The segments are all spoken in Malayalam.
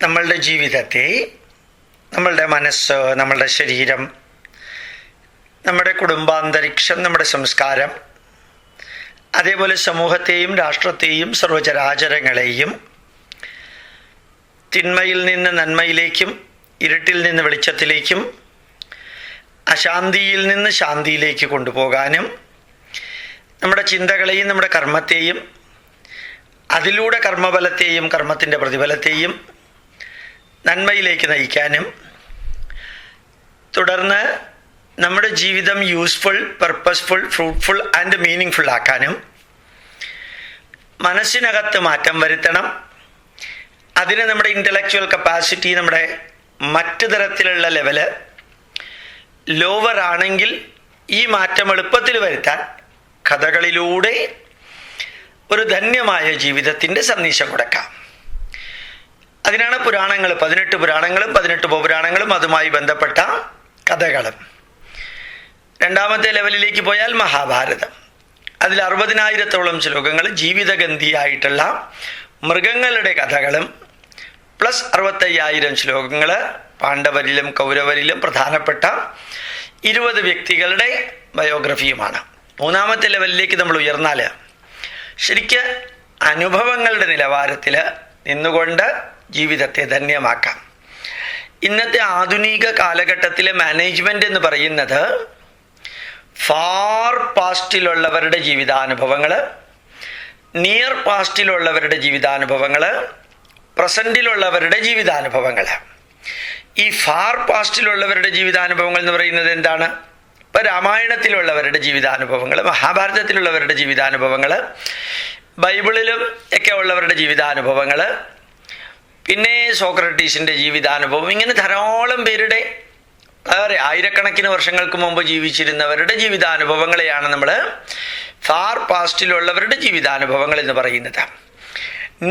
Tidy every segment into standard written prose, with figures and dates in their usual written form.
നമ്മളുടെ ജീവിതത്തെ, നമ്മളുടെ മനസ്സ്, നമ്മളുടെ ശരീരം, നമ്മുടെ കുടുംബാന്തരീക്ഷം, നമ്മുടെ സംസ്കാരം, അതേപോലെ സമൂഹത്തെയും രാഷ്ട്രത്തെയും സർവചരാചരങ്ങളെയും തിന്മയിൽ നിന്ന് നന്മയിലേക്കും ഇരുട്ടിൽ നിന്ന് വെളിച്ചത്തിലേക്കും അശാന്തിയിൽ നിന്ന് ശാന്തിയിലേക്ക് കൊണ്ടുപോകാനും നമ്മുടെ ചിന്തകളെയും നമ്മുടെ കർമ്മത്തെയും അതിലൂടെ കർമ്മഫലത്തെയും കർമ്മത്തിൻ്റെ പ്രതിഫലത്തെയും നന്മയിലേക്ക് നയിക്കാനും തുടർന്ന് നമ്മുടെ ജീവിതം useful, purposeful, fruitful and meaning full ആക്കാനും മനസ്സിനകത്ത് മാറ്റം വരുത്തണം. അതിന് നമ്മുടെ ഇൻ്റലക്ച്വൽ കപ്പാസിറ്റി, നമ്മുടെ മറ്റു തരത്തിലുള്ള ലെവല് ലോവർ ആണെങ്കിൽ ഈ മാറ്റം എളുപ്പത്തിൽ വരുത്താൻ കഥകളിലൂടെ ഒരു ധന്യമായ ജീവിതത്തിൻ്റെ സന്ദേശം കൊടുക്കാം. അതിനാണ് പുരാണങ്ങൾ, 18 പുരാണങ്ങളും 18 ഉപപുരാണങ്ങളും അതുമായി ബന്ധപ്പെട്ട കഥകളും. രണ്ടാമത്തെ ലെവലിലേക്ക് പോയാൽ മഹാഭാരതം. അതിൽ 60,000-ഓളം ശ്ലോകങ്ങൾ ജീവിതഗന്ധിയായിട്ടുള്ള മൃഗങ്ങളുടെ കഥകളും പ്ലസ് 65,000 ശ്ലോകങ്ങൾ പാണ്ഡവരിലും കൗരവരിലും പ്രധാനപ്പെട്ട 20 വ്യക്തികളുടെ ബയോഗ്രഫിയുമാണ്. മൂന്നാമത്തെ ലെവലിലേക്ക് നമ്മൾ ഉയർന്നാൽ ശരിക്ക് അനുഭവങ്ങളുടെ നിലവാരത്തിൽ നിന്നുകൊണ്ട് ജീവിതത്തെ ധന്യമാക്കാം. ഇന്നത്തെ ആധുനിക കാലഘട്ടത്തിലെ മാനേജ്മെൻ്റ് എന്ന് പറയുന്നത് ഫാർ പാസ്റ്റിലുള്ളവരുടെ ജീവിതാനുഭവങ്ങൾ, നിയർ പാസ്റ്റിലുള്ളവരുടെ ജീവിതാനുഭവങ്ങൾ, പ്രസൻറ്റിലുള്ളവരുടെ ജീവിതാനുഭവങ്ങൾ. ഈ ഫാർ പാസ്റ്റിലുള്ളവരുടെ ജീവിതാനുഭവങ്ങൾ എന്ന് പറയുന്നത് എന്താണ്? ഇപ്പം രാമായണത്തിലുള്ളവരുടെ ജീവിതാനുഭവങ്ങൾ, മഹാഭാരതത്തിലുള്ളവരുടെ ജീവിതാനുഭവങ്ങൾ, ബൈബിളിലും ഒക്കെ ഉള്ളവരുടെ ജീവിതാനുഭവങ്ങൾ, പിന്നെ സോക്രട്ടീസിൻ്റെ ജീവിതാനുഭവം, ഇങ്ങനെ ധാരാളം പേരുടെ വളരെ ആയിരക്കണക്കിന് വർഷങ്ങൾക്ക് മുമ്പ് ജീവിച്ചിരുന്നവരുടെ ജീവിതാനുഭവങ്ങളെയാണ് നമ്മൾ ഫാർ പാസ്റ്റിലുള്ളവരുടെ ജീവിതാനുഭവങ്ങൾ എന്ന് പറയുന്നത്.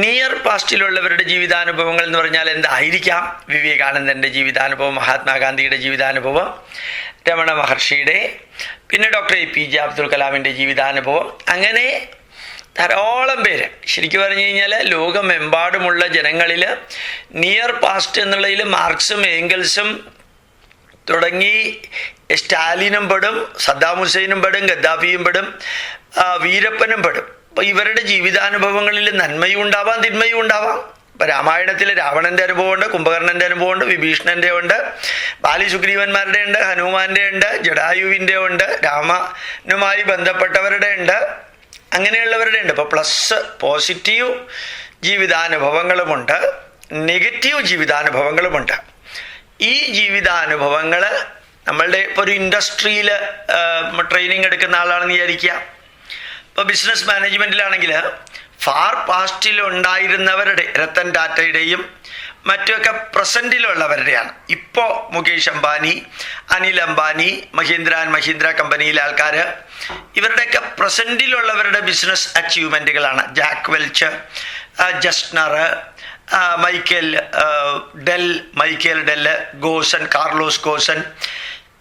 നിയർ പാസ്റ്റിലുള്ളവരുടെ ജീവിതാനുഭവങ്ങൾ എന്ന് പറഞ്ഞാൽ എന്തായിരിക്കാം? വിവേകാനന്ദൻ്റെ ജീവിതാനുഭവം, മഹാത്മാഗാന്ധിയുടെ ജീവിതാനുഭവം, രമണ മഹർഷിയുടെ, പിന്നെ ഡോക്ടർ APJ അബ്ദുൽ കലാമിൻ്റെ ജീവിതാനുഭവം, അങ്ങനെ ധാരാളം പേര്. ശരിക്കും പറഞ്ഞു കഴിഞ്ഞാൽ ലോകമെമ്പാടുമുള്ള ജനങ്ങളിൽ നിയർ പാസ്റ്റ് എന്നുള്ളതിൽ മാർക്സും ഏംഗൽസും തുടങ്ങി സ്റ്റാലിനും പെടും, സദ്ദാം ഹുസൈനും പെടും, ഗദ്ദാഫിയും പെടും, വീരപ്പനും പെടും. അപ്പോൾ ഇവരുടെ ജീവിതാനുഭവങ്ങളിൽ നന്മയും ഉണ്ടാവാം, തിന്മയും ഉണ്ടാവാം. ഇപ്പം രാമായണത്തിൽ രാവണൻ്റെ അനുഭവമുണ്ട്, കുംഭകർണൻ്റെ അനുഭവമുണ്ട്, വിഭീഷണൻ്റെ ഉണ്ട്, ബാലി സുഗ്രീവന്മാരുടെ ഉണ്ട്, ഹനുമാൻ്റെ ഉണ്ട്, ജടായുവിൻ്റെ ഉണ്ട്, രാമനുമായി ബന്ധപ്പെട്ടവരുടെ ഉണ്ട്, അങ്ങനെയുള്ളവരുടെ ഉണ്ട്. ഇപ്പോൾ പ്ലസ് പോസിറ്റീവ് ജീവിതാനുഭവങ്ങളുമുണ്ട്, നെഗറ്റീവ് ജീവിതാനുഭവങ്ങളുമുണ്ട്. ഈ ജീവിതാനുഭവങ്ങൾ നമ്മളുടെ ഇപ്പോൾ ഒരു ഇൻഡസ്ട്രിയിൽ ട്രെയിനിങ് എടുക്കുന്ന ആളാണെന്ന് വിചാരിക്കുക. ഇപ്പോൾ ബിസിനസ് മാനേജ്മെൻറ്റിലാണെങ്കിൽ ഫാർ പാസ്റ്റിൽ ഉണ്ടായിരുന്നവരുടെ, രത്തൻ ടാറ്റയുടെയും മറ്റുമൊക്കെ പ്രസൻറ്റിലുള്ളവരുടെയാണ്. ഇപ്പോൾ മുകേഷ് അംബാനി, അനിൽ അംബാനി, മഹീന്ദ്ര കമ്പനിയിലെ ആൾക്കാർ, ഇവരുടെയൊക്കെ പ്രസൻറ്റിലുള്ളവരുടെ ബിസിനസ് അച്ചീവ്മെൻറ്റുകളാണ്. ജാക്ക് വെൽച്ച്, ജസ്റ്റ്നർ, Michael Dell, Ghosn, Carlos Ghosn,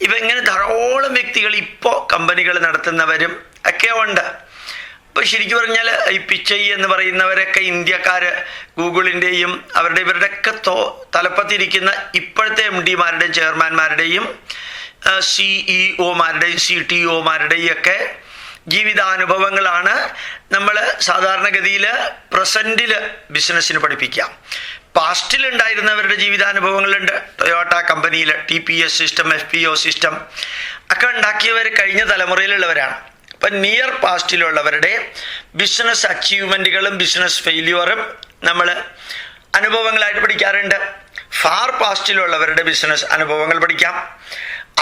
ഇങ്ങനെ ധാരാളം വ്യക്തികൾ ഇപ്പോൾ കമ്പനികൾ നടത്തുന്നവരും ഒക്കെ ഉണ്ട്. ഇപ്പോൾ ശരിക്കും പറഞ്ഞാൽ ഈ പിച്ചൈ എന്ന് പറയുന്നവരൊക്കെ ഇന്ത്യക്കാർ, ഗൂഗിളിൻ്റെയും ഇവരുടെയൊക്കെ തലപ്പത്തിരിക്കുന്ന ഇപ്പോഴത്തെ MD-മാരുടെയും ചെയർമാൻമാരുടെയും CEO-മാരുടെയും CTO-മാരുടെയും ഒക്കെ ജീവിതാനുഭവങ്ങളാണ് നമ്മൾ സാധാരണഗതിയിൽ പ്രസൻറ്റിൽ ബിസിനസ്സിന് പഠിപ്പിക്കാം. പാസ്റ്റിൽ ഉണ്ടായിരുന്നവരുടെ ജീവിതാനുഭവങ്ങളുണ്ട്. ടൊയോട്ട കമ്പനിയിൽ TPS സിസ്റ്റം, FPO സിസ്റ്റം ഒക്കെ ഉണ്ടാക്കിയവർ കഴിഞ്ഞ തലമുറയിലുള്ളവരാണ്. അപ്പം നിയർ പാസ്റ്റിലുള്ളവരുടെ ബിസിനസ് അച്ചീവ്മെൻറ്റുകളും ബിസിനസ് ഫെയില്യൂറും നമ്മൾ അനുഭവങ്ങളായിട്ട് പഠിക്കാറുണ്ട്. ഫാർ പാസ്റ്റിലുള്ളവരുടെ ബിസിനസ് അനുഭവങ്ങൾ പഠിക്കാം.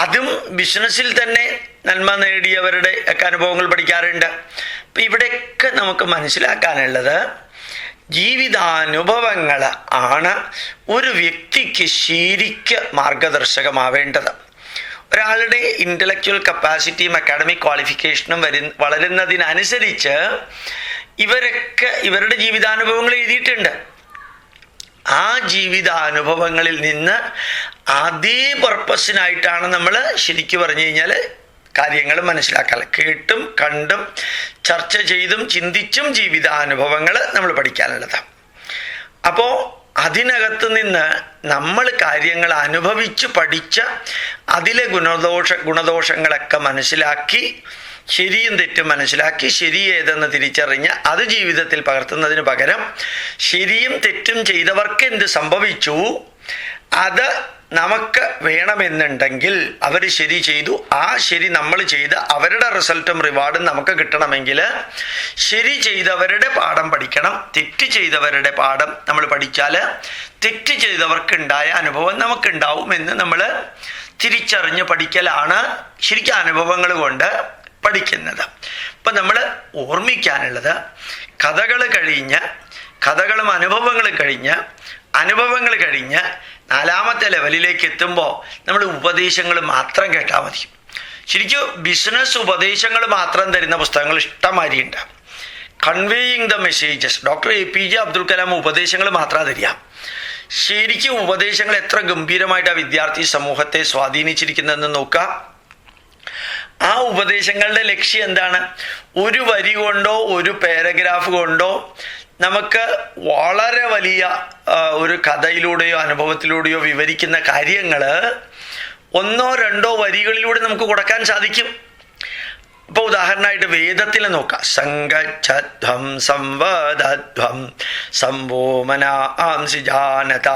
അതും ബിസിനസ്സിൽ തന്നെ നന്മ നേടിയവരുടെ ഒക്കെ അനുഭവങ്ങൾ പഠിക്കാറുണ്ട്. അപ്പം ഇവിടെയൊക്കെ നമുക്ക് മനസ്സിലാക്കാനുള്ളത് ജീവിതാനുഭവങ്ങൾ ആണ് ഒരു വ്യക്തിക്ക് ശരിക്ക് മാർഗദർശകമാവേണ്ടത്. ഒരാളുടെ ഇൻ്റലക്ച്വൽ കപ്പാസിറ്റിയും അക്കാഡമിക് ക്വാളിഫിക്കേഷനും വളരുന്നതിനനുസരിച്ച് ഇവരൊക്കെ ഇവരുടെ ജീവിതാനുഭവങ്ങൾ എഴുതിയിട്ടുണ്ട്. ആ ജീവിതാനുഭവങ്ങളിൽ നിന്ന് അതേ പർപ്പസിനായിട്ടാണ് നമ്മൾ ശരിക്കും പറഞ്ഞു കഴിഞ്ഞാൽ കാര്യങ്ങൾ മനസ്സിലാക്കാൻ. കേട്ടും കണ്ടും ചർച്ച ചെയ്തും ചിന്തിച്ചും ജീവിതാനുഭവങ്ങൾ നമ്മൾ പഠിക്കാനുള്ളത്. അപ്പോൾ അതിനകത്ത് നിന്ന് നമ്മൾ കാര്യങ്ങൾ അനുഭവിച്ച് പഠിച്ച് അതിലെ ഗുണദോഷങ്ങളൊക്കെ മനസ്സിലാക്കി, ശരിയും തെറ്റും മനസ്സിലാക്കി, ശരി ഏതെന്ന് തിരിച്ചറിഞ്ഞ് അത് ജീവിതത്തിൽ പകർത്തുന്നതിന് പകരം ശരിയും തെറ്റും ചെയ്തവർക്ക് എന്ത് സംഭവിച്ചു, അത് നമുക്ക് വേണമെന്നുണ്ടെങ്കിൽ അവർ ശരി ചെയ്തു, ആ ശരി നമ്മൾ ചെയ്ത് അവരുടെ റിസൾട്ടും റിവാർഡും നമുക്ക് കിട്ടണമെങ്കിൽ ശരി ചെയ്തവരുടെ പാഠം പഠിക്കണം. തെറ്റ് ചെയ്തവരുടെ പാഠം നമ്മൾ പഠിച്ചാൽ തെറ്റ് ചെയ്തവർക്കുണ്ടായ അനുഭവം നമുക്കുണ്ടാവുമെന്ന് നമ്മൾ തിരിച്ചറിഞ്ഞ് പഠിക്കലാണ് ശരിക്കും അനുഭവങ്ങൾ കൊണ്ട് പഠിക്കുന്നത്. ഇപ്പം നമ്മൾ ഓർമ്മിക്കാനുള്ളത്, കഥകളും അനുഭവങ്ങൾ കഴിഞ്ഞ് നാലാമത്തെ ലെവലിലേക്ക് എത്തുമ്പോൾ നമ്മൾ ഉപദേശങ്ങൾ മാത്രം കേട്ടാൽ മതി. ശരിക്കും ബിസിനസ് ഉപദേശങ്ങൾ മാത്രം തരുന്ന പുസ്തകങ്ങൾ ഇഷ്ടംമാതിരിയുണ്ട്. Conveying the messages, doctor APJ Abdul Kalam ഉപദേശങ്ങൾ മാത്രം തരിക. ശരിക്കും ഉപദേശങ്ങൾ എത്ര ഗംഭീരമായിട്ട് ആ വിദ്യാർത്ഥി സമൂഹത്തെ സ്വാധീനിച്ചിരിക്കുന്നതെന്ന് നോക്കുക. ആ ഉപദേശങ്ങളുടെ ലക്ഷ്യം എന്താണ്? ഒരു വരി കൊണ്ടോ ഒരു പാരഗ്രാഫ് കൊണ്ടോ നമുക്ക് വളരെ വലിയ ഒരു കഥയിലൂടെയോ അനുഭവത്തിലൂടെയോ വിവരിക്കുന്ന കാര്യങ്ങൾ ഒന്നോ രണ്ടോ വരികളിലൂടെ നമുക്ക് കൊടുക്കാൻ സാധിക്കും. ഇപ്പൊ ഉദാഹരണമായിട്ട് വേദത്തിൽ നോക്കാം. സംഗച്ഛധ്വം സംവദധ്വം സംവോമനാംസി ജാനത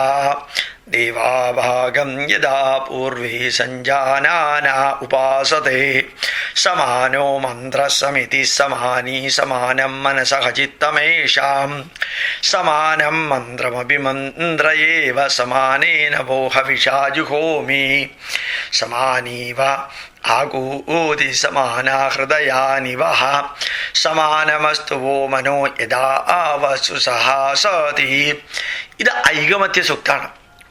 ദേവാഭാഗം യഥാ പൂർവേ സഞ്ജാനാന ഉപാസതേ സമാനോ മന്ത്രസമിതി സമാനീ സമാനം മനസഃ ചിത്തമേഷാം സമാനം മന്ത്രമഭിമന്ത്രയേവ സമാനേന വോഹ വിഷാജുഹോമി സമാനീവ ആകൂതി സമാനാ ഹൃദയാനിവഹ സമാനമസ്തു വോ മനോ യഥാ ആവസു സഹാസതി. ഇത് ഐകമത്യ സൂക്താണ്.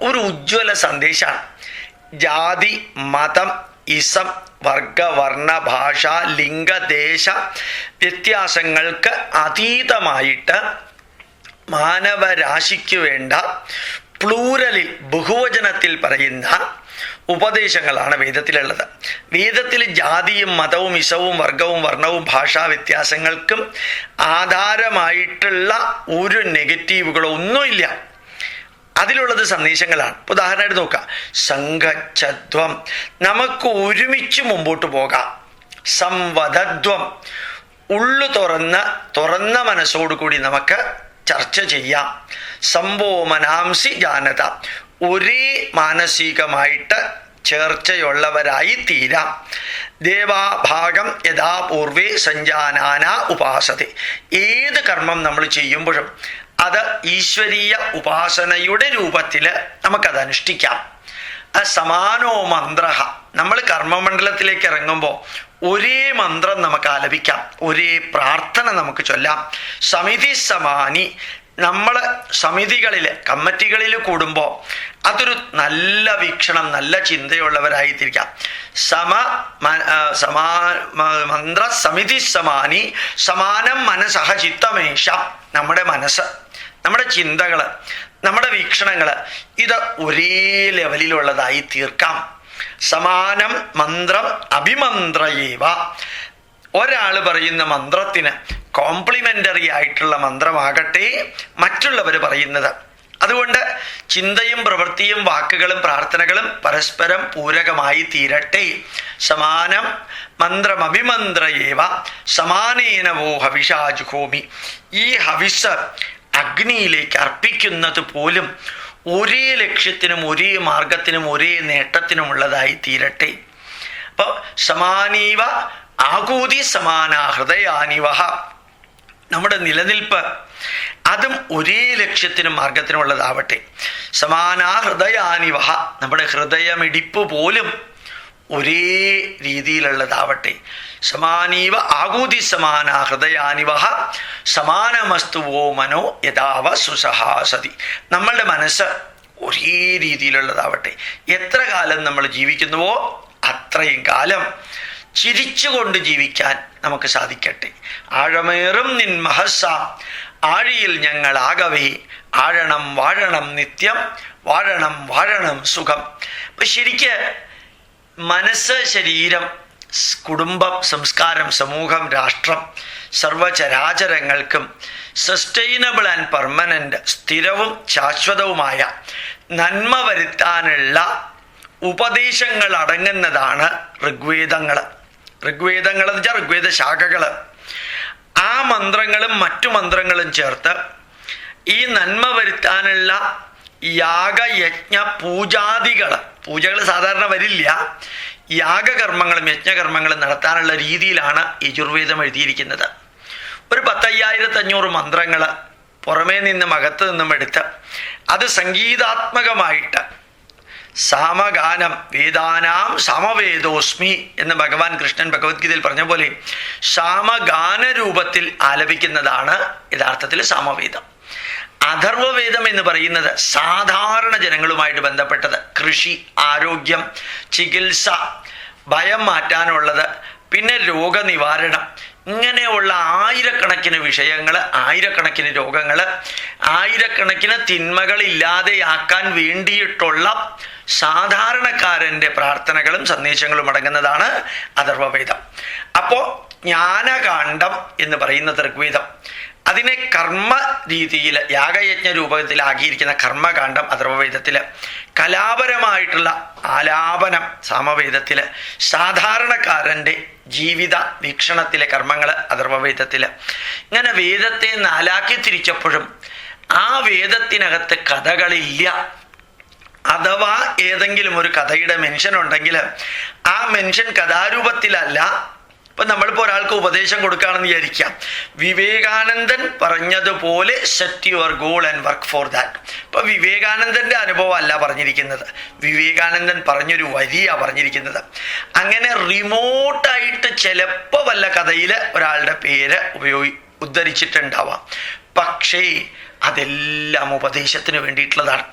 ഒരു ഉജ്ജ്വല സന്ദേശമാണ്. ജാതി, മതം, ഇസം, വർഗ, വർണ്ണ, ഭാഷ, ലിംഗ, ദേശ വ്യത്യാസങ്ങൾക്ക് അതീതമായിട്ട് മാനവരാശിക്ക് വേണ്ട പ്ലൂരലിൽ, ബഹുവചനത്തിൽ പറയുന്ന ഉപദേശങ്ങളാണ് വേദത്തിലുള്ളത്. വേദത്തിൽ ജാതിയും മതവും ഇസവും വർഗവും വർണ്ണവും ഭാഷാ വ്യത്യാസങ്ങൾക്കും ആധാരമായിട്ടുള്ള ഒരു നെഗറ്റീവുകളോ ഒന്നുമില്ല. അതിലുള്ളത് സന്ദേശങ്ങളാണ്. ഉദാഹരണമായിട്ട് നോക്കാം. സംഘച്ഛധ്വം, നമുക്ക് ഒരുമിച്ച് മുമ്പോട്ട് പോകാം. സംവദധ്വം, ഉള്ളു തുറന്ന മനസ്സോടുകൂടി നമുക്ക് ചർച്ച ചെയ്യാം. സംവോമനാംസി ജാനത, ഒരേ മാനസികമായിട്ട് ചേർച്ചയുള്ളവരായി തീരാം. ദേവാഭാഗം യഥാ പൂർവേ സഞ്ജാനാന ഉപാസത്തെ, ഏത് കർമ്മം നമ്മൾ ചെയ്യുമ്പോഴും അത് ഈശ്വരീയ ഉപാസനയുടെ രൂപത്തിൽ നമുക്കത് അനുഷ്ഠിക്കാം. സമാനോ മന്ത്ര, നമ്മൾ കർമ്മമണ്ഡലത്തിലേക്ക് ഇറങ്ങുമ്പോൾ ഒരേ മന്ത്രം നമുക്ക് ആലപിക്കാം, ഒരേ പ്രാർത്ഥന നമുക്ക് ചൊല്ലാം. സമിതി സമാനി, നമ്മൾ സമിതികളിൽ, കമ്മിറ്റികളിൽ കൂടുമ്പോൾ അതൊരു നല്ല വീക്ഷണം, നല്ല ചിന്തയുള്ളവരായിത്തിരിക്കാം. മന്ത്ര സമിതി സമാനി സമാനം മനസ്സഹ ചിത്തമേഷ, നമ്മുടെ മനസ്സ്, നമ്മുടെ ചിന്തകൾ, നമ്മുടെ വീക്ഷണങ്ങൾ ഇത് ഒരേ ലെവലിലുള്ളതായി തീർക്കാം. സമാനം മന്ത്രം അഭിമന്ത്രയേവ, ഒരാൾ പറയുന്ന മന്ത്രത്തിന് കോംപ്ലിമെന്ററി ആയിട്ടുള്ള മന്ത്രമാകട്ടെ മറ്റുള്ളവർ പറയുന്നത്. അതുകൊണ്ട് ചിന്തയും പ്രവൃത്തിയും വാക്കുകളും പ്രാർത്ഥനകളും പരസ്പരം പൂരകമായി തീരട്ടെ. സമാനം മന്ത്രമഭിമന്ത്രയേവ സമാനേന വോ ഹവിഷാജുഹോമി, ഈ ഹവിസ് അഗ്നിയിലേക്ക് അർപ്പിക്കുന്നത് പോലും ഒരേ ലക്ഷ്യത്തിനും ഒരേ മാർഗത്തിനും ഒരേ നേട്ടത്തിനുമുള്ളതായി തീരട്ടെ. അപ്പോൾ സമാനീവ ആകൂതി സമാന ഹൃദയാനിവഹ, നമ്മുടെ നിലനിൽപ്പ് അതും ഒരേ ലക്ഷ്യത്തിനും മാർഗത്തിനുമുള്ളതാവട്ടെ. സമാനാ ഹൃദയാനിവഹ, നമ്മുടെ ഹൃദയമിടിപ്പ് പോലും ഒരേ രീതിയിലുള്ളതാവട്ടെ. സമാനീവ ആകൂതി സമാന ഹൃദയാനിവഹ സമാനമസ്തുവോ മനോ യഥാവ സുസഹാസതി, നമ്മളുടെ മനസ്സ് ഒരേ രീതിയിലുള്ളതാവട്ടെ. എത്ര കാലം നമ്മൾ ജീവിക്കുന്നുവോ അത്രയും കാലം ചിരിച്ചുകൊണ്ട് ജീവിക്കാൻ നമുക്ക് സാധിക്കട്ടെ. ആഴമേറും നിൻ മഹസ്സ, ആഴിയിൽ ഞങ്ങളാകവേ ആഴണം വാഴണം നിത്യം, വാഴണം വാഴണം സുഖം. അപ്പൊ ശരിക്ക് മനസ്സ്, ശരീരം, കുടുംബം, സംസ്കാരം, സമൂഹം, രാഷ്ട്രം, സർവചരാചരങ്ങൾക്കും സസ്റ്റൈനബിൾ ആൻഡ് പെർമനന്റ്, സ്ഥിരവും ശാശ്വതവുമായ നന്മ വരുത്താനുള്ള ഉപദേശങ്ങൾ അടങ്ങുന്നതാണ് ഋഗ്വേദങ്ങൾ. ഋഗ്വേദങ്ങൾ എന്ന് വെച്ചാൽ ഋഗ്വേദ ശാഖകൾ. ആ മന്ത്രങ്ങളും മറ്റു മന്ത്രങ്ങളും ചേർത്ത് ഈ നന്മ വരുത്താനുള്ള യാഗയജ്ഞ പൂജകൾ സാധാരണ വരില്ല. യാഗകർമ്മങ്ങളും യജ്ഞകർമ്മങ്ങളും നടത്താനുള്ള രീതിയിലാണ് യജുർവേദം എഴുതിയിരിക്കുന്നത്. ഒരു 10,500 മന്ത്രങ്ങൾ പുറമേ നിന്നും അകത്ത് നിന്നും എടുത്ത് അത് സംഗീതാത്മകമായിട്ട് സാമഗാനം, വേദാനാം സമവേദോസ്മി എന്ന് ഭഗവാൻ കൃഷ്ണൻ ഭഗവത്ഗീതയിൽ പറഞ്ഞ പോലെ സാമഗാന രൂപത്തിൽ ആലപിക്കുന്നതാണ് യഥാർത്ഥത്തിൽ സാമവേദം. അഥർവവേദം എന്ന് പറയുന്നത് സാധാരണ ജനങ്ങളുമായിട്ട് ബന്ധപ്പെട്ടത്, കൃഷി, ആരോഗ്യം, ചികിത്സ, ഭയം മാറ്റാനുള്ളത്, പിന്നെ രോഗനിവാരണം, ഇങ്ങനെയുള്ള ആയിരക്കണക്കിന് വിഷയങ്ങൾ, ആയിരക്കണക്കിന് രോഗങ്ങൾ, ആയിരക്കണക്കിന് തിന്മകൾ ഇല്ലാതെയാക്കാൻ വേണ്ടിയിട്ടുള്ള സാധാരണക്കാരൻ്റെ പ്രാർത്ഥനകളും സന്ദേശങ്ങളും അടങ്ങുന്നതാണ് അഥർവവേദം. അപ്പോൾ ജ്ഞാനകാന്ഡം എന്ന് പറയുന്ന ഋഗ്വേദം, അതിനെ കർമ്മ രീതിയിൽ യാഗയജ്ഞ രൂപത്തിലാക്കിയിരിക്കുന്ന കർമ്മകാന്ഡം അഥർവവേദത്തിൽ, കലാപരമായിട്ടുള്ള ആലാപനം സാമവേദത്തിൽ, സാധാരണക്കാരൻ്റെ ജീവിത വീക്ഷണത്തിലെ കർമ്മങ്ങൾ അഥർവവേദത്തിൽ. ഇങ്ങനെ വേദത്തെ നാലാക്കി തിരിച്ചപ്പോഴും ആ വേദത്തിനകത്ത് കഥകളില്ല. അഥവാ ഏതെങ്കിലും ഒരു കഥയുടെ മെൻഷൻ ഉണ്ടെങ്കിൽ ആ മെൻഷൻ കഥാരൂപത്തിലല്ല. ഇപ്പം നമ്മളിപ്പോൾ ഒരാൾക്ക് ഉപദേശം കൊടുക്കുകയാണെന്ന് വിചാരിക്കാം. വിവേകാനന്ദൻ പറഞ്ഞതുപോലെ set your goal and work for that. ഇപ്പം വിവേകാനന്ദൻ്റെ അനുഭവം അല്ല പറഞ്ഞിരിക്കുന്നത്, വിവേകാനന്ദൻ പറഞ്ഞൊരു വരിയാണ് പറഞ്ഞിരിക്കുന്നത്. അങ്ങനെ റിമോട്ടായിട്ട് ചിലപ്പോൾ വല്ല കഥയിൽ ഒരാളുടെ പേര് ഉദ്ധരിച്ചിട്ടുണ്ടാവാം. പക്ഷേ അതെല്ലാം ഉപദേശത്തിന് വേണ്ടിയിട്ടുള്ളതാണ്.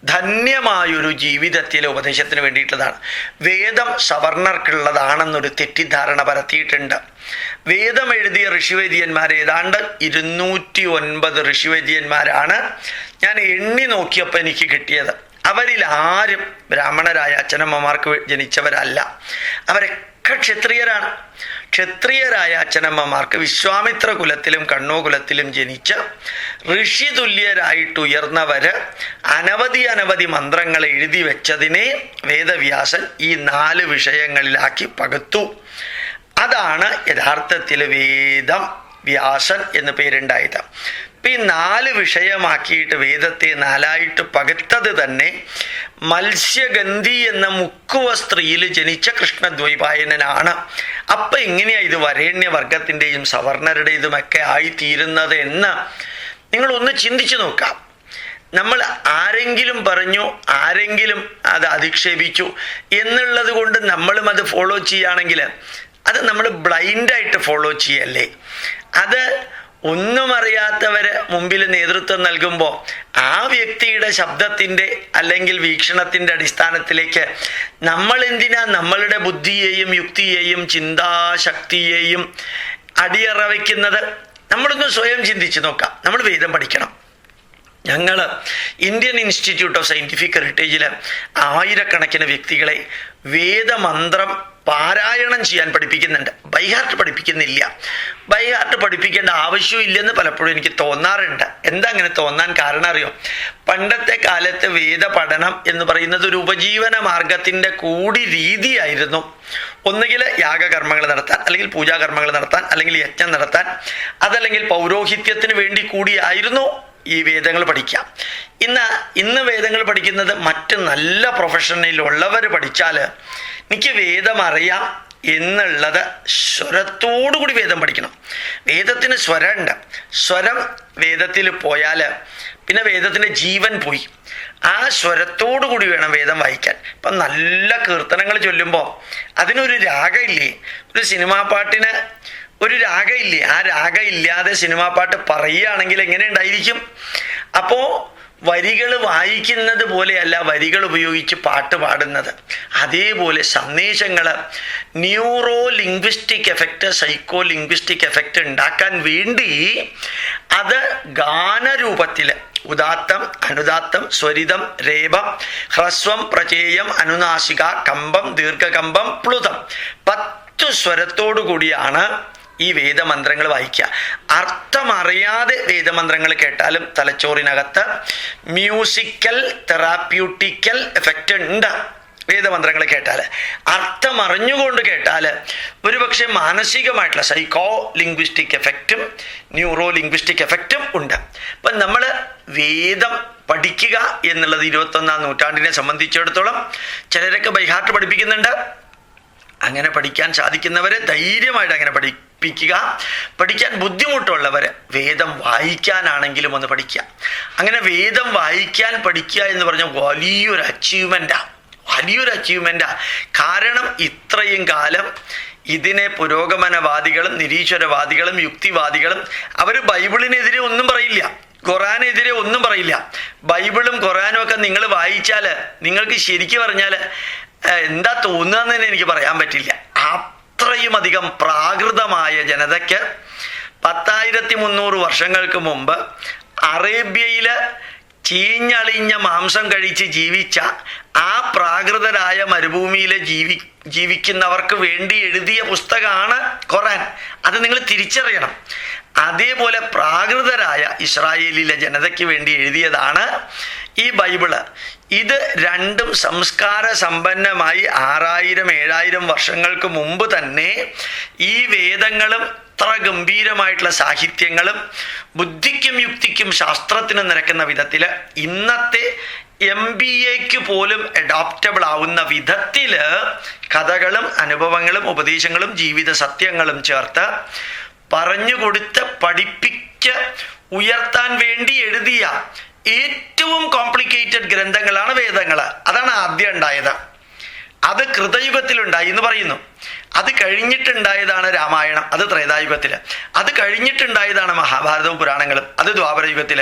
ധന്യമായൊരു ജീവിതത്തിലെ ഉപദേശത്തിന് വേണ്ടിയിട്ടുള്ളതാണ്. വേദം സവർണർക്കുള്ളതാണെന്നൊരു തെറ്റിദ്ധാരണ പരത്തിയിട്ടുണ്ട്. വേദം എഴുതിയ ഋഷിവൈദ്യന്മാർ ഏതാണ്ട് 209 ഋഷിവൈദ്യന്മാരാണ് ഞാൻ എണ്ണി നോക്കിയപ്പോൾ എനിക്ക് കിട്ടിയത്. അവരിൽ ആരും ബ്രാഹ്മണരായ അച്ഛനമ്മമാർക്ക് ജനിച്ചവരല്ല. അവരൊക്കെ ക്ഷത്രിയരാണ്. ക്ഷത്രിയരായ അച്ഛനമ്മമാർക്ക് വിശ്വാമിത്ര കുലത്തിലും കണ്ണോ കുലത്തിലും ജനിച്ച് ഋഷി തുല്യരായിട്ടുയർന്നവര് അനവധി മന്ത്രങ്ങൾ എഴുതി വെച്ചതിനെ വേദവ്യാസൻ ഈ 4 വിഷയങ്ങളിലാക്കി പകുത്തു. അതാണ് യഥാർത്ഥത്തിൽ വേദം വ്യാസൻ എന്ന് പേരുണ്ടായത്. ഈ 4 വിഷയമാക്കിയിട്ട് വേദത്തെ 4ആയിട്ട് പകുത്തത് തന്നെ മത്സ്യഗന്ധി എന്ന മുക്കുവ സ്ത്രീയിൽ ജനിച്ച കൃഷ്ണദ്വൈപായനനാണ്. അപ്പം എങ്ങനെയാ ഇത് വരേണ്യവർഗത്തിൻ്റെയും സവർണരുടേതുമൊക്കെ ആയിത്തീരുന്നത് എന്ന് നിങ്ങളൊന്ന് ചിന്തിച്ചു നോക്കാം. നമ്മൾ ആരെങ്കിലും പറഞ്ഞു, ആരെങ്കിലും അത് അധിക്ഷേപിച്ചു എന്നുള്ളത് കൊണ്ട് നമ്മളും അത് ഫോളോ ചെയ്യുകയാണെങ്കിൽ അത് നമ്മൾ ബ്ലൈൻഡായിട്ട് ഫോളോ ചെയ്യല്ലേ. അത് ഒന്നും അറിയാത്തവര് മുമ്പിൽ നേതൃത്വം നൽകുമ്പോൾ ആ വ്യക്തിയുടെ ശബ്ദത്തിൻ്റെ അല്ലെങ്കിൽ വീക്ഷണത്തിൻ്റെ അടിസ്ഥാനത്തിലേക്ക് നമ്മൾ എന്തിനാ നമ്മളുടെ ബുദ്ധിയെയും യുക്തിയെയും ചിന്താശക്തിയെയും അടിയറ വയ്ക്കുന്നത്? നമ്മളൊന്ന് സ്വയം ചിന്തിച്ച് നോക്കാം. നമ്മൾ വേദം പഠിക്കണം. ഞങ്ങൾ ഇന്ത്യൻ ഇൻസ്റ്റിറ്റ്യൂട്ട് ഓഫ് സയൻറ്റിഫിക് ഹെറിറ്റേജിൽ ആയിരക്കണക്കിന് വ്യക്തികളെ വേദമന്ത്രം പാരായണം ചെയ്യാൻ പഠിപ്പിക്കുന്നുണ്ട്. ബൈഹാർട്ട് പഠിപ്പിക്കുന്നില്ല. ബൈഹാർട്ട് പഠിപ്പിക്കേണ്ട ആവശ്യമില്ലെന്ന് പലപ്പോഴും എനിക്ക് തോന്നാറുണ്ട്. എന്താ അങ്ങനെ തോന്നാൻ കാരണം അറിയോ? പണ്ടത്തെ കാലത്ത് വേദ പഠനം എന്ന് പറയുന്നത് ഒരു ഉപജീവന മാർഗത്തിൻ്റെ കൂടി രീതിയായിരുന്നു. ഒന്നുകിൽ യാഗകർമ്മങ്ങൾ നടത്താൻ, അല്ലെങ്കിൽ പൂജാകർമ്മങ്ങൾ നടത്താൻ, അല്ലെങ്കിൽ യജ്ഞം നടത്താൻ, അതല്ലെങ്കിൽ പൗരോഹിത്യത്തിന് വേണ്ടി കൂടിയായിരുന്നു ഈ വേദങ്ങൾ പഠിക്കാം. ഇന്ന് വേദങ്ങൾ പഠിക്കുന്നത് മറ്റ് നല്ല പ്രൊഫഷനിലുള്ളവർ പഠിച്ചാൽ എനിക്ക് വേദം അറിയാം എന്നുള്ളത് സ്വരത്തോടുകൂടി വേദം പഠിക്കണം. വേദത്തിന് സ്വരമുണ്ട്. സ്വരം വേദത്തിൽ പോയാൽ പിന്നെ വേദത്തിൻ്റെ ജീവൻ പോയി. ആ സ്വരത്തോടു കൂടി വേണം വേദം വായിക്കാൻ. ഇപ്പം നല്ല കീർത്തനങ്ങൾ ചൊല്ലുമ്പോൾ അതിനൊരു രാഗമില്ലേ? ഒരു സിനിമാ പാട്ടിന് ഒരു രാഗമില്ലേ? ആ രാഗം ഇല്ലാതെ സിനിമാ പാട്ട് പറയുകയാണെങ്കിൽ എങ്ങനെ ഉണ്ടായിരിക്കും? അപ്പോൾ വരികൾ വായിക്കുന്നത് പോലെയല്ല വരികൾ ഉപയോഗിച്ച് പാട്ട് പാടുന്നത്. അതേപോലെ സന്ദേശങ്ങൾ neuro linguistic effect, psycho linguistic effect ഉണ്ടാക്കാൻ വേണ്ടി അത് ഗാനരൂപത്തിൽ ഉദാത്തം, അനുദാത്തം, സ്വരിതം, രേപം, ഹ്രസ്വം, പ്രചേയം, അനുനാസിക, കമ്പം, ദീർഘകമ്പം, പ്ലുതം 10 സ്വരത്തോടു കൂടിയാണ് ഈ വേദമന്ത്രങ്ങൾ വായിക്കുക. അർത്ഥമറിയാതെ വേദമന്ത്രങ്ങൾ കേട്ടാലും തലച്ചോറിനകത്ത് മ്യൂസിക്കൽ തെറാപ്യൂട്ടിക്കൽ എഫക്റ്റ് ഉണ്ട്. വേദമന്ത്രങ്ങൾ കേട്ടാൽ, അർത്ഥം അറിഞ്ഞുകൊണ്ട് കേട്ടാൽ ഒരുപക്ഷെ മാനസികമായിട്ടുള്ള സൈക്കോ ലിംഗ്വിസ്റ്റിക് എഫക്റ്റും ന്യൂറോ ലിംഗ്വിസ്റ്റിക് എഫക്റ്റും ഉണ്ട്. അപ്പം നമ്മൾ വേദം പഠിക്കുക എന്നുള്ളത് 21ാം നൂറ്റാണ്ടിനെ സംബന്ധിച്ചിടത്തോളം ചിലരൊക്കെ ബൈഹാർട്ട് പഠിപ്പിക്കുന്നുണ്ട്. അങ്ങനെ പഠിക്കാൻ സാധിക്കുന്നവരെ ധൈര്യമായിട്ട് അങ്ങനെ പഠിപ്പിക്കുക. പഠിക്കാൻ ബുദ്ധിമുട്ടുള്ളവർ വേദം വായിക്കാനാണെങ്കിലും ഒന്ന് പഠിക്കുക. അങ്ങനെ വേദം വായിക്കാൻ പഠിക്കുക എന്ന് പറഞ്ഞാൽ വലിയൊരു അച്ചീവ്മെൻറ്റാണ്. കാരണം ഇത്രയും കാലം ഇതിനെ പുരോഗമനവാദികളും നിരീശ്വരവാദികളും യുക്തിവാദികളും അവർ ബൈബിളിനെതിരെ ഒന്നും പറയില്ല, ഖുറാനെതിരെ ഒന്നും പറയില്ല. ബൈബിളും ഖുറാനും ഒക്കെ നിങ്ങൾ വായിച്ചാൽ നിങ്ങൾക്ക് ശരിക്കും പറഞ്ഞാൽ എന്താ തോന്നുകയെന്ന് തന്നെ എനിക്ക് പറയാൻ പറ്റില്ല. അത്രയും അധികം പ്രാകൃതമായ ജനതയ്ക്ക് 10,300 വർഷങ്ങൾക്ക് മുമ്പ് അറേബ്യയിൽ ചീഞ്ഞളിഞ്ഞ മാംസം കഴിച്ച് ജീവിച്ച ആ പ്രാകൃതരായ മരുഭൂമിയിൽ ജീവിക്കുന്നവർക്ക് വേണ്ടി എഴുതിയ പുസ്തകമാണ് ഖുറാൻ. അത് നിങ്ങൾ തിരിച്ചറിയണം. അതേപോലെ പ്രാകൃതരായ ഇസ്രായേലിലെ ജനതയ്ക്ക് വേണ്ടി എഴുതിയതാണ് ഈ ബൈബിള്. ഇത് രണ്ടും സംസ്കാര സമ്പന്നമായി 6000-7000 വർഷങ്ങൾക്ക് മുമ്പ് തന്നെ ഈ വേദങ്ങളും അത്ര ഗംഭീരമായിട്ടുള്ള സാഹിത്യങ്ങളും ബുദ്ധിക്കും യുക്തിക്കും ശാസ്ത്രത്തിനും നിരക്കുന്ന വിധത്തിൽ ഇന്നത്തെ MBAക്ക് പോലും അഡോപ്റ്റബിൾ ആവുന്ന വിധത്തിൽ കഥകളും അനുഭവങ്ങളും ഉപദേശങ്ങളും ജീവിത സത്യങ്ങളും ചേർത്ത് പറഞ്ഞുകൊടുത്ത് പഠിപ്പിച്ച് ഉയർത്താൻ വേണ്ടി എഴുതിയ ഏറ്റവും കോംപ്ലിക്കേറ്റഡ് ഗ്രന്ഥങ്ങളാണ് വേദങ്ങൾ. അതാണ് ആദ്യം ഉണ്ടായത്. അത് കൃതയുഗത്തിലുണ്ടായി എന്ന് പറയുന്നു. അത് കഴിഞ്ഞിട്ടുണ്ടായതാണ് രാമായണം, അത് ത്രേതായുഗത്തിൽ. അത് കഴിഞ്ഞിട്ടുണ്ടായതാണ് മഹാഭാരതവും പുരാണങ്ങളും, അത് ദ്വാപരയുഗത്തിൽ.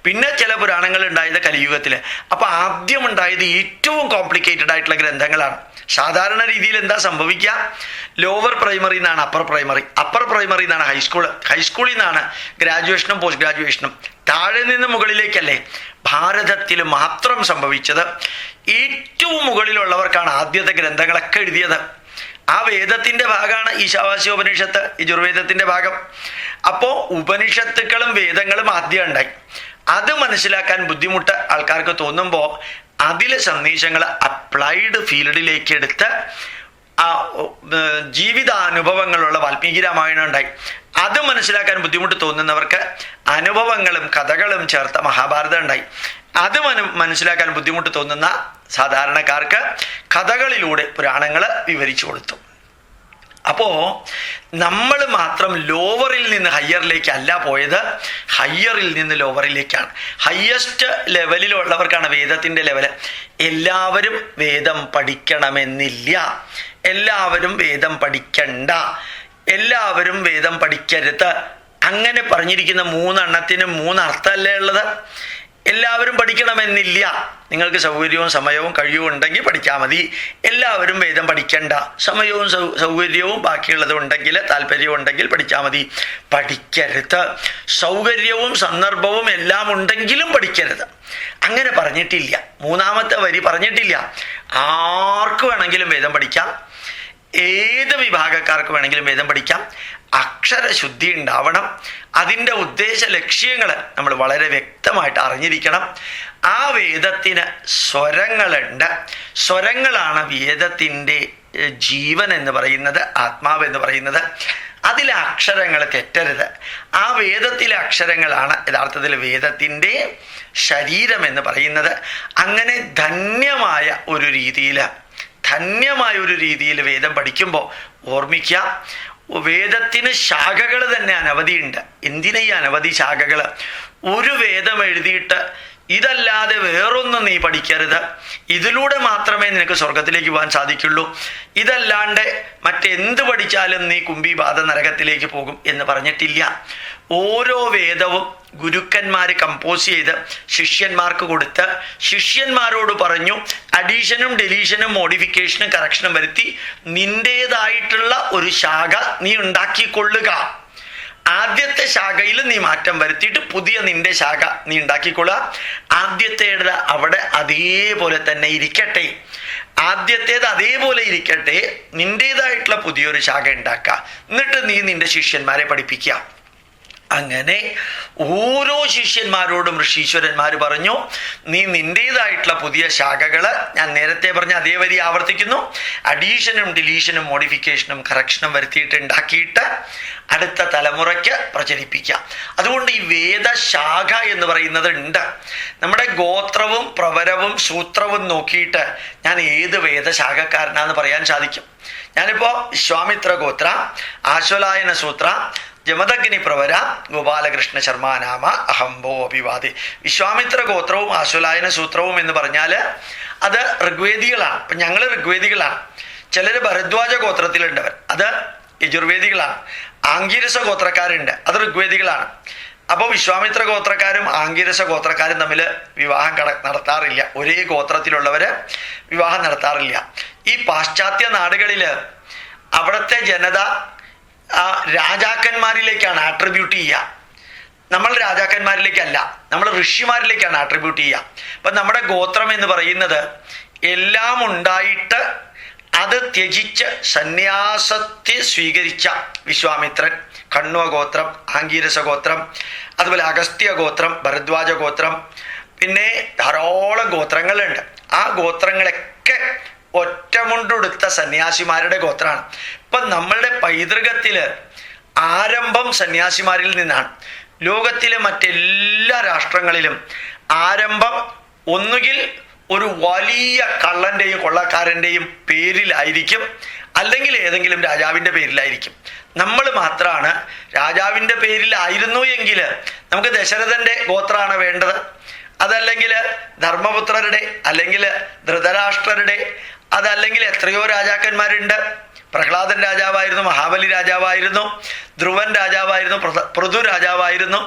പിന്നെ ചില പുരാണങ്ങൾ ഉണ്ടായത് കലിയുഗത്തിൽ. അപ്പൊ ആദ്യം ഉണ്ടായത് ഏറ്റവും കോംപ്ലിക്കേറ്റഡ് ആയിട്ടുള്ള ഗ്രന്ഥങ്ങളാണ്. സാധാരണ രീതിയിൽ എന്താ സംഭവിക്കുക? ലോവർ പ്രൈമറി നിന്നാണ് അപ്പർ പ്രൈമറി, അപ്പർ പ്രൈമറി നിന്നാണ് ഹൈസ്കൂള്, ഹൈസ്കൂളിൽ നിന്നാണ് ഗ്രാജുവേഷനും പോസ്റ്റ് ഗ്രാജുവേഷനും. താഴെ നിന്ന് മുകളിലേക്കല്ലേ. ഭാരതത്തിൽ മാത്രം സംഭവിച്ചത് ഏറ്റവും മുകളിലുള്ളവർക്കാണ് ആദ്യത്തെ ഗ്രന്ഥങ്ങളൊക്കെ എഴുതിയത്. ആ വേദത്തിന്റെ ഭാഗമാണ് ഈശാവാസ്യോപനിഷത്ത്, യജുർവേദത്തിന്റെ ഭാഗം. അപ്പോൾ ഉപനിഷത്തുക്കളും വേദങ്ങളും ആദ്യം ഉണ്ടായി. അത് മനസ്സിലാക്കാൻ ബുദ്ധിമുട്ട് ആൾക്കാർക്ക് തോന്നുമ്പോൾ അതിലെ സന്ദേശങ്ങൾ അപ്ലൈഡ് ഫീൽഡിലേക്ക് എടുത്ത് ജീവിതാനുഭവങ്ങളുള്ള വാൽമീകി രാമായണം ഉണ്ടായി. അത് മനസ്സിലാക്കാൻ ബുദ്ധിമുട്ട് തോന്നുന്നവർക്ക് അനുഭവങ്ങളും കഥകളും ചേർത്ത മഹാഭാരതം ഉണ്ടായി. അത് മനസ്സിലാക്കാൻ ബുദ്ധിമുട്ട് തോന്നുന്ന സാധാരണക്കാർക്ക് കഥകളിലൂടെ പുരാണങ്ങൾ വിവരിച്ചു കൊടുത്തു. അപ്പോൾ നമ്മൾ മാത്രം ലോവറിൽ നിന്ന് ഹയ്യറിലേക്കല്ല പോയത്, ഹയ്യറിൽ നിന്ന് ലോവറിലേക്കാണ്. Highest ലെവലിലുള്ളവർക്കാണ് വേദത്തിൻ്റെ level. എല്ലാവരും വേദം പഠിക്കണമെന്നില്ല, എല്ലാവരും വേദം പഠിക്കണ്ട, എല്ലാവരും വേദം പഠിക്കരുത്. അങ്ങനെ പറഞ്ഞിരിക്കുന്ന 3 എണ്ണത്തിനും 3 അർത്ഥമല്ലേ ഉള്ളത്. എല്ലാവരും പഠിക്കണമെന്നില്ല. നിങ്ങൾക്ക് സൗകര്യവും സമയവും കഴിവും ഉണ്ടെങ്കിൽ പഠിച്ചാൽ മതി. എല്ലാവരും വേദം പഠിക്കണ്ട. സമയവും സൗകര്യവും ബാക്കിയുള്ളത് ഉണ്ടെങ്കിൽ, താല്പര്യവും ഉണ്ടെങ്കിൽ പഠിച്ചാൽ മതി. പഠിക്കരുത്. സൗകര്യവും സന്ദർഭവും എല്ലാം ഉണ്ടെങ്കിലും പഠിക്കരുത്. അങ്ങനെ പറഞ്ഞിട്ടില്ല. 3ാമത്തെ വരി പറഞ്ഞിട്ടില്ല. ആർക്ക് വേണമെങ്കിലും വേദം പഠിക്കാം, ഏത് വിഭാഗക്കാർക്ക് വേണമെങ്കിലും വേദം പഠിക്കാം. അക്ഷരശുദ്ധി ഉണ്ടാവണം. അതിൻ്റെ ഉദ്ദേശ ലക്ഷ്യങ്ങൾ നമ്മൾ വളരെ വ്യക്തമായിട്ട് അറിഞ്ഞിരിക്കണം. ആ വേദത്തിന് സ്വരങ്ങളുണ്ട്. സ്വരങ്ങളാണ് വേദത്തിൻ്റെ ജീവൻ എന്ന് പറയുന്നത്, ആത്മാവ് എന്ന് പറയുന്നത്. അതിലെ അക്ഷരങ്ങൾ തെറ്റരുത്. ആ വേദത്തിലെ അക്ഷരങ്ങളാണ് യഥാർത്ഥത്തിൽ വേദത്തിൻ്റെ ശരീരം എന്ന് പറയുന്നത്. അങ്ങനെ ധന്യമായ ഒരു രീതിയിൽ വേദം പഠിക്കുമ്പോൾ ഓർമ്മിക്കുക, വേദത്തിന് ശാഖകൾ തന്നെ അനവധിയുണ്ട്. എന്തിനാ ഈ അനവധി ശാഖകൾ? ഒരു വേദം എഴുതിയിട്ട് ഇതല്ലാതെ വേറൊന്നും നീ പഠിക്കരുത്, ഇതിലൂടെ മാത്രമേ നിനക്ക് സ്വർഗത്തിലേക്ക് പോകാൻ സാധിക്കുള്ളൂ, ഇതല്ലാണ്ട് മറ്റെന്ത് പഠിച്ചാലും നീ കുംഭീപാത നരകത്തിലേക്ക് പോകും എന്ന് പറഞ്ഞിട്ടില്ല. ഓരോ വേദവും ഗുരുക്കന്മാർ കമ്പോസ് ചെയ്ത് ശിഷ്യന്മാർക്ക് കൊടുത്ത് ശിഷ്യന്മാരോട് പറഞ്ഞു, അഡീഷനും ഡെലീഷനും മോഡിഫിക്കേഷനും കറക്ഷനും വരുത്തി നിൻ്റേതായിട്ടുള്ള ഒരു ശാഖ നീ ഉണ്ടാക്കിക്കൊള്ളുക. ആദ്യത്തെ ശാഖയിൽ നീ മാറ്റം വരുത്തിയിട്ട് പുതിയ നിന്റെ ശാഖ നീ ഉണ്ടാക്കിക്കൊള്ളുക. ആദ്യത്തെ അവിടെ അതേപോലെ തന്നെ ഇരിക്കട്ടെ. ആദ്യത്തേത് അതേപോലെ ഇരിക്കട്ടെ, നിന്റേതായിട്ടുള്ള പുതിയൊരു ശാഖ ഉണ്ടാക്കുക, എന്നിട്ട് നീ നിന്റെ ശിഷ്യന്മാരെ പഠിപ്പിക്കുക. അങ്ങനെ ഓരോ ശിഷ്യന്മാരോടും ഋഷീശ്വരന്മാർ പറഞ്ഞു, നീ നിന്റേതായിട്ടുള്ള പുതിയ ശാഖകള്, ഞാൻ നേരത്തെ പറഞ്ഞ അതേ വരി ആവർത്തിക്കുന്നു, അഡീഷനും ഡിലീഷനും മോഡിഫിക്കേഷനും കറക്ഷനും വരുത്തിയിട്ട് ഉണ്ടാക്കിയിട്ട് അടുത്ത തലമുറയ്ക്ക് പ്രചരിപ്പിക്കാം. അതുകൊണ്ട് ഈ വേദശാഖ എന്ന് പറയുന്നത് ഉണ്ട്. നമ്മുടെ ഗോത്രവും പ്രവരവും സൂത്രവും നോക്കിയിട്ട് ഞാൻ ഏത് വേദശാഖക്കാരനാന്ന് പറയാൻ സാധിക്കും. ഞാനിപ്പോ വിശ്വാമിത്ര ഗോത്ര, ആശ്വലായന സൂത്ര, ജമദഗ്നി പ്രവര, ഗോപാലകൃഷ്ണ ശർമാനാമ അഹംബോ അഭിവാദി. വിശ്വാമിത്ര ഗോത്രവും ആശ്വലായന സൂത്രവും എന്ന് പറഞ്ഞാൽ അത് ഋഗ്വേദികളാണ്. ഇപ്പം ഞങ്ങൾ ഋഗ്വേദികളാണ്. ചിലർ ഭരദ്വാജ ഗോത്രത്തിലുണ്ടവർ, അത് യജുർവേദികളാണ്. ആംഗീരസ ഗോത്രക്കാരുണ്ട്, അത് ഋഗ്വേദികളാണ്. അപ്പോൾ വിശ്വാമിത്ര ഗോത്രക്കാരും ആംഗീരസ ഗോത്രക്കാരും തമ്മിൽ വിവാഹം നടത്താറില്ല. ഒരേ ഗോത്രത്തിലുള്ളവര് വിവാഹം നടത്താറില്ല. ഈ പാശ്ചാത്യ നാടുകളിൽ അവിടുത്തെ ജനത രാജാക്കന്മാരിലേക്കാണ് ആട്രിബ്യൂട്ട് ചെയ്യുക. നമ്മൾ രാജാക്കന്മാരിലേക്കല്ല, നമ്മൾ ഋഷിമാരിലേക്കാണ് ആട്രിബ്യൂട്ട് ചെയ്യുക. അപ്പം നമ്മുടെ ഗോത്രം എന്ന് പറയുന്നത് എല്ലാം ഉണ്ടായിട്ട് അത് ത്യജിച്ച് സന്യാസത്തെ സ്വീകരിച്ച വിശ്വാമിത്രൻ, കണ്വ ഗോത്രം, ആംഗീരസ ഗോത്രം, അതുപോലെ അഗസ്ത്യ ഗോത്രം, ഭരദ്വാജ ഗോത്രം, പിന്നെ ധാരാളം ഗോത്രങ്ങളുണ്ട്. ആ ഗോത്രങ്ങളൊക്കെ ഒറ്റമുണ്ടെടുത്ത സന്യാസിമാരുടെ ഗോത്രമാണ്. ഇപ്പം നമ്മളുടെ പൈതൃകത്തില് ആരംഭം സന്യാസിമാരിൽ നിന്നാണ്. ലോകത്തിലെ മറ്റെല്ലാ രാഷ്ട്രങ്ങളിലും ആരംഭം ഒന്നുകിൽ ഒരു വലിയ കള്ളന്റെയും കൊള്ളക്കാരൻ്റെയും പേരിലായിരിക്കും, അല്ലെങ്കിൽ ഏതെങ്കിലും രാജാവിൻ്റെ പേരിലായിരിക്കും. നമ്മൾ മാത്രമാണ് രാജാവിൻ്റെ പേരിലായിരുന്നു എങ്കിൽ നമുക്ക് ദശരഥന്റെ ഗോത്രമാണ് വേണ്ടത്, അതല്ലെങ്കിൽ ധർമ്മപുത്രരുടെ, അല്ലെങ്കിൽ ധൃതരാഷ്ട്രരുടെ, അതല്ലെങ്കിൽ എത്രയോ രാജാക്കന്മാരുണ്ട്. പ്രഹ്ലാദൻ രാജാവായിരുന്നു, മഹാബലി രാജാവായിരുന്നു, ധ്രുവൻ രാജാവായിരുന്നു, പൃഥു രാജാവായിരുന്നു.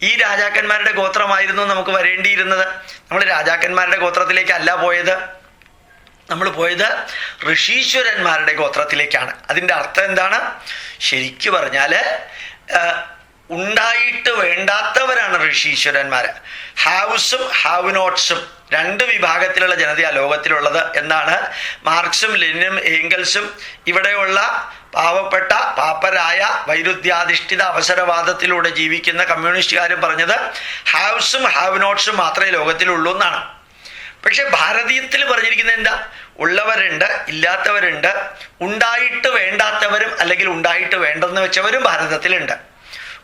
ഈ രാജാക്കന്മാരുടെ ഗോത്രമായിരുന്നു നമുക്ക് വരേണ്ടിയിരുന്നത്. നമ്മൾ രാജാക്കന്മാരുടെ ഗോത്രത്തിലേക്കല്ല പോയത്, നമ്മൾ പോയത് ഋഷീശ്വരന്മാരുടെ ഗോത്രത്തിലേക്കാണ്. അതിൻ്റെ അർത്ഥം എന്താണ്? ശരിക്കു പറഞ്ഞാൽ ഉണ്ടായിട്ട് വേണ്ടാത്തവരാണ് ഋഷീശ്വരന്മാര്. ഹാവ്സും ഹാവ് നോട്ട്സും രണ്ട് വിഭാഗത്തിലുള്ള ജനതയാണ് ലോകത്തിലുള്ളത് എന്നാണ് മാർക്സും ലെനിനും ഏംഗൽസും ഇവിടെയുള്ള പാവപ്പെട്ട പാപ്പരായ വൈരുദ്ധ്യാധിഷ്ഠിത അവസരവാദത്തിലൂടെ ജീവിക്കുന്ന കമ്മ്യൂണിസ്റ്റുകാരും പറഞ്ഞത്. ഹാവ്സും ഹാവ് നോട്ട്സും മാത്രമേ ലോകത്തിലുള്ളൂ എന്നാണ്. പക്ഷെ ഭാരതീയത്തിൽ പറഞ്ഞിരിക്കുന്നത് എന്താ? ഉള്ളവരുണ്ട്, ഇല്ലാത്തവരുണ്ട്, ഉണ്ടായിട്ട് വേണ്ടാത്തവരും അല്ലെങ്കിൽ ഉണ്ടായിട്ട് വേണ്ടെന്ന് വെച്ചവരും ഭാരതത്തിലുണ്ട്.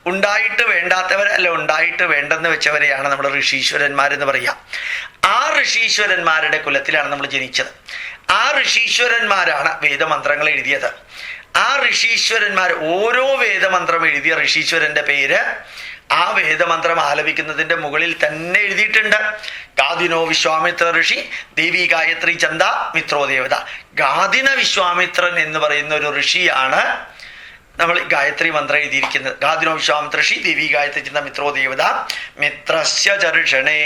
ഉണ്ടായിട്ട് വേണ്ടാത്തവർ അല്ല, ഉണ്ടായിട്ട് വേണ്ടെന്ന് വെച്ചവരെയാണ് നമ്മൾ ഋഷീശ്വരന്മാരെന്ന് പറയാം. ആ ഋഷീശ്വരന്മാരുടെ കുലത്തിലാണ് നമ്മൾ ജനിച്ചത്. ആ ഋഷീശ്വരന്മാരാണ് വേദമന്ത്രങ്ങൾ എഴുതിയത്. ആ ഋഷീശ്വരന്മാർ, ഓരോ വേദമന്ത്രം എഴുതിയ ഋഷീശ്വരന്റെ പേര് ആ വേദമന്ത്രം ആലപിക്കുന്നതിന്റെ മുകളിൽ തന്നെ എഴുതിയിട്ടുണ്ട്. ഗാദിനോ വിശ്വാമിത്ര ഋഷി ദേവി ഗായത്രി ചന്ദ മിത്രോ ദേവത. ഗാദിന വിശ്വാമിത്രൻ എന്ന് പറയുന്ന ഒരു ഋഷിയാണ് നമ്മൾ ഗായത്രി മന്ത്രം എഴുതിയിരിക്കുന്നത്. ഗാദിനോ വിശ്വാമിത്ര ഋഷി ദേവി ഗായത്രി ചന്ദ മിത്രോ ദേവത. മിത്രസ്യ ചർഷണേ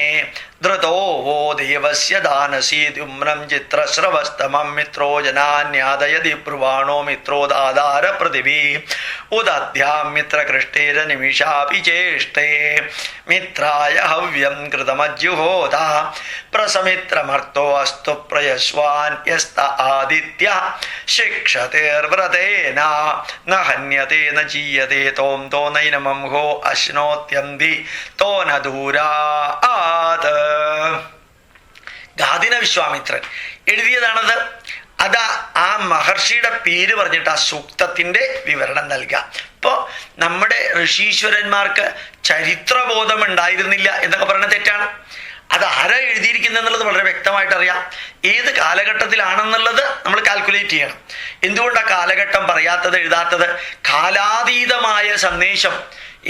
ധൃതോ വോ ദേവസ്യ ദാനസീദ്യുമ്നം ചിത്രശ്രവസ്തമം മിത്രോ ജനാന്യാദയതി ബ്രുവാണോ മിത്രോ ദാദാര പൃഥിവീ ഉദാദ്യാം മിത്രകൃഷ്ടേര നിമിഷാപി ചേഷ്ടേ മിത്രായ ഹവ്യം കൃതമജ്ജുഹോത പ്രസമിത്രമർത്തോ അസ്തു പ്രയസ്വാൻ യസ്ത ആദിത്യ ശിക്ഷതേർവ്രതേന ന ഹന്യതേ ന ജീയതേ തോം തോ നൈനമം ഹോ അശ്നോത്യന്തി തോ ന ദൂരാത്. ഗാദിന വിശ്വാമിത്രൻ എഴുതിയതാണത്. അതാ ആ മഹർഷിയുടെ പേര് പറഞ്ഞിട്ട് ആ സൂക്തത്തിന്റെ വിവരണം നൽകുക. ഇപ്പോ നമ്മുടെ ഋഷീശ്വരന്മാർക്ക് ചരിത്രബോധം ഉണ്ടായിരുന്നില്ല എന്നൊക്കെ പറയുന്നത് തെറ്റാണ്. അത് ആരാ എഴുതിയിരിക്കുന്നത് എന്നുള്ളത് വളരെ വ്യക്തമായിട്ട് അറിയാം. ഏത് കാലഘട്ടത്തിലാണെന്നുള്ളത് നമ്മൾ കാൽക്കുലേറ്റ് ചെയ്യണം. എന്തുകൊണ്ടാണ് കാലഘട്ടം പറയാത്തത്, എഴുതാത്തത്? കാലാതീതമായ സന്ദേശം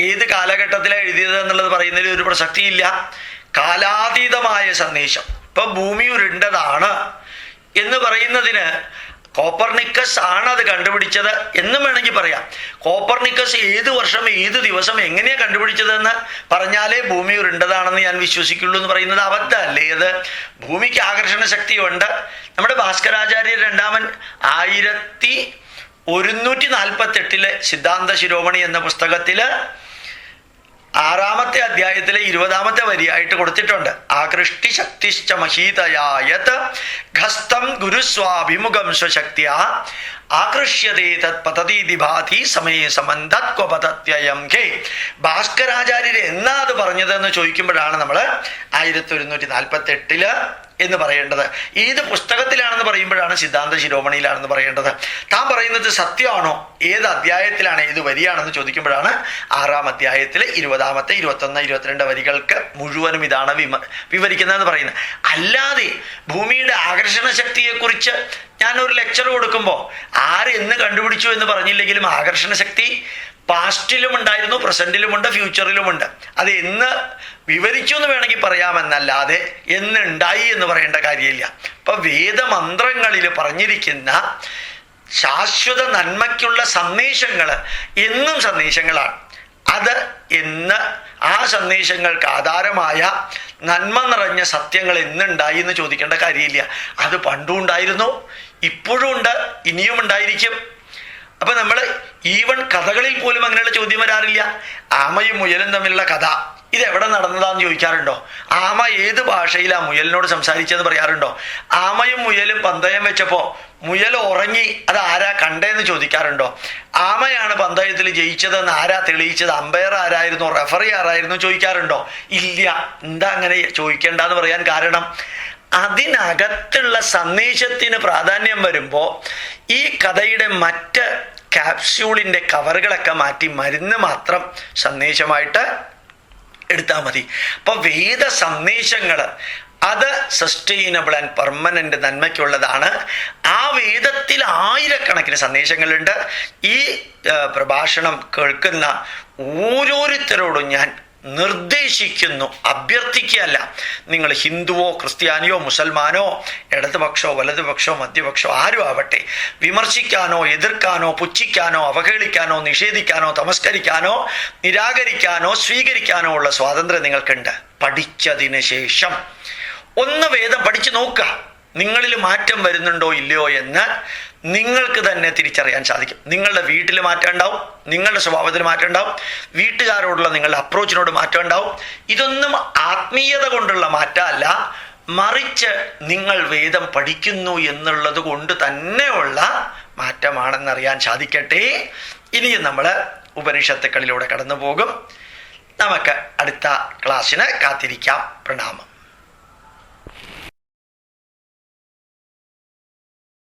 ഏത് കാലഘട്ടത്തിലാണ് എഴുതിയത് എന്നുള്ളത് പറയുന്നതിൽ ഒരു പ്രസക്തിയില്ല. കാലാതീതമായ സന്ദേശം. ഇപ്പൊ ഭൂമി ഉരുണ്ടതാണ് എന്ന് പറയുന്നതിന് കോപ്പർനിക്കസ് ആണ് അത് കണ്ടുപിടിച്ചത് എന്നും വേണമെങ്കിൽ പറയാം. കോപ്പർനിക്കസ് ഏത് വർഷം ഏത് ദിവസം എങ്ങനെയാ കണ്ടുപിടിച്ചതെന്ന് പറഞ്ഞാലേ ഭൂമി ഉരുണ്ടതാണെന്ന് ഞാൻ വിശ്വസിക്കുള്ളൂ എന്ന് പറയുന്നത് അബദ്ധമല്ലേ? അത് ഭൂമിക്ക് ആകർഷണ ശക്തിയുണ്ട്. നമ്മുടെ ഭാസ്കരാചാര്യ രണ്ടാമൻ 1148 സിദ്ധാന്ത ശിരോമണി എന്ന പുസ്തകത്തില് 6-ാമത്തെ അധ്യായത്തിലെ 20-ാമത്തെ വരിയായിട്ട് കൊടുത്തിട്ടുണ്ട്. ആകൃഷ്ടി ശക്തിശ്ച മഹീതയായത് ഘസ്തം ഗുരുസ്വാഭിമുഖം സ്വശക്തിയ ആകൃഷ്യതേ തത് പതതീതി ഭാതി സമയേ സമന്തത്വപതത്യയം ഹേ. ഭാസ്കരാചാര്യർ എന്നാ അത് പറഞ്ഞതെന്ന് ചോദിക്കുമ്പോഴാണ് നമ്മൾ 1148 എന്ന് പറയേണ്ടത്. ഏത് പുസ്തകത്തിലാണെന്ന് പറയുമ്പോഴാണ് സിദ്ധാന്ത ശിരോമണിയിലാണെന്ന് പറയേണ്ടത്. താൻ പറയുന്നത് സത്യമാണോ, ഏത് അധ്യായത്തിലാണ്, ഏത് വരിയാണെന്ന് ചോദിക്കുമ്പോഴാണ് 6-ാം അധ്യായത്തിലെ 20-ാമത്തെ 21, 22 വരികൾക്ക് മുഴുവനും ഇതാണ് വിവരിക്കുന്നതെന്ന് പറയുന്നത്. അല്ലാതെ ഭൂമിയുടെ ആകർഷണ ശക്തിയെക്കുറിച്ച് ഞാൻ ഒരു ലെക്ചർ കൊടുക്കുമ്പോൾ ആര് എന്ന് കണ്ടുപിടിച്ചു എന്ന് പറഞ്ഞില്ലെങ്കിലും ആകർഷണ ശക്തി പാസ്റ്റിലും ഉണ്ടായിരുന്നു, പ്രസന്റിലുമുണ്ട്, ഫ്യൂച്ചറിലുമുണ്ട്. അത് എന്ന് വിവരിച്ചു എന്ന് വേണമെങ്കിൽ പറയാമെന്നല്ലാതെ എന്നുണ്ടായി എന്ന് പറയേണ്ട കാര്യമില്ല. ഇപ്പൊ വേദമന്ത്രങ്ങളിൽ പറഞ്ഞിരിക്കുന്ന ശാശ്വത നന്മയ്ക്കുള്ള സന്ദേശങ്ങൾ എന്നും സന്ദേശങ്ങളാണ്. അത് എന്ന് ആ സന്ദേശങ്ങൾക്ക് ആധാരമായ നന്മ നിറഞ്ഞ സത്യങ്ങൾ എന്നുണ്ടായി എന്ന് ചോദിക്കേണ്ട കാര്യമില്ല. അത് പണ്ടും ഉണ്ടായിരുന്നു, ഇപ്പോഴും ഉണ്ട്, ഇനിയും ഉണ്ടായിരിക്കും. അപ്പൊ നമ്മൾ ഈവൻ കഥകളിൽ പോലും അങ്ങനെയുള്ള ചോദ്യം വരാറില്ല. ആമയും മുയലും തമ്മിലുള്ള കഥ ഇതെവിടെ നടന്നതാന്ന് ചോദിക്കാറുണ്ടോ? ആമ ഏത് ഭാഷയിലാ മുയലിനോട് സംസാരിച്ചതെന്ന് പറയാറുണ്ടോ? ആമയും മുയലും പന്തയം വെച്ചപ്പോ മുയൽ ഉറങ്ങി, അത് ആരാ കണ്ടേന്ന് ചോദിക്കാറുണ്ടോ? ആമയാണ് പന്തയത്തിൽ ജയിച്ചതെന്ന് ആരാ തെളിയിച്ചത്? അമ്പയർ ആരായിരുന്നു, റെഫറി ആരായിരുന്നു ചോദിക്കാറുണ്ടോ? ഇല്ല. എന്താ അങ്ങനെ ചോദിക്കേണ്ടെന്ന് പറയാൻ കാരണം, അതിനകത്തുള്ള സന്ദേശത്തിന് പ്രാധാന്യം വരുമ്പോൾ ഈ കഥയുടെ മറ്റ് ക്യാപ്സ്യൂളിൻ്റെ കവറുകളൊക്കെ മാറ്റി മരുന്ന് മാത്രം സന്ദേശമായിട്ട് എടുത്താൽ മതി. അപ്പൊ വേദ സന്ദേശങ്ങൾ അത് സസ്റ്റൈനബിൾ ആൻഡ് പെർമനന്റ് നന്മയ്ക്കുള്ളതാണ്. ആ വേദത്തിൽ ആയിരക്കണക്കിന് സന്ദേശങ്ങളുണ്ട്. ഈ പ്രഭാഷണം കേൾക്കുന്ന ഓരോരുത്തരോടും ഞാൻ നിർദ്ദേശിക്കുന്നു, അഭ്യർത്ഥിക്കുകയല്ല. നിങ്ങൾ ഹിന്ദുവോ ക്രിസ്ത്യാനിയോ മുസൽമാനോ ഇടതുപക്ഷോ വലതുപക്ഷോ മധ്യപക്ഷോ ആരും ആവട്ടെ, വിമർശിക്കാനോ എതിർക്കാനോ പുച്ഛിക്കാനോ അവഹേളിക്കാനോ നിഷേധിക്കാനോ തമസ്കരിക്കാനോ നിരാകരിക്കാനോ സ്വീകരിക്കാനോ ഉള്ള സ്വാതന്ത്ര്യം നിങ്ങൾക്കുണ്ട്. പഠിച്ചതിന് ശേഷം ഒന്ന് വേദം പഠിച്ചു നോക്കുക. നിങ്ങളിൽ മാറ്റം വരുന്നുണ്ടോ ഇല്ലയോ എന്ന് നിങ്ങൾക്ക് തന്നെ തിരിച്ചറിയാൻ സാധിക്കും. നിങ്ങളുടെ വീട്ടിൽ മാറ്റം ഉണ്ടാവും, നിങ്ങളുടെ സ്വഭാവത്തിൽ മാറ്റം ഉണ്ടാവും, വീട്ടുകാരോടുള്ള നിങ്ങളുടെ അപ്രോച്ചിനോട് മാറ്റം ഉണ്ടാവും. ഇതൊന്നും ആത്മീയത കൊണ്ടുള്ള മാറ്റമല്ല, മറിച്ച് നിങ്ങൾ വേദം പഠിക്കുന്നു എന്നുള്ളത് കൊണ്ട് തന്നെയുള്ള മാറ്റമാണെന്നറിയാൻ സാധിക്കട്ടെ. ഇനിയും നമ്മൾ ഉപനിഷത്തുക്കളിലൂടെ കടന്നു പോകും. നമുക്ക് അടുത്ത ക്ലാസ്സിന് കാത്തിരിക്കാം. പ്രണാമം.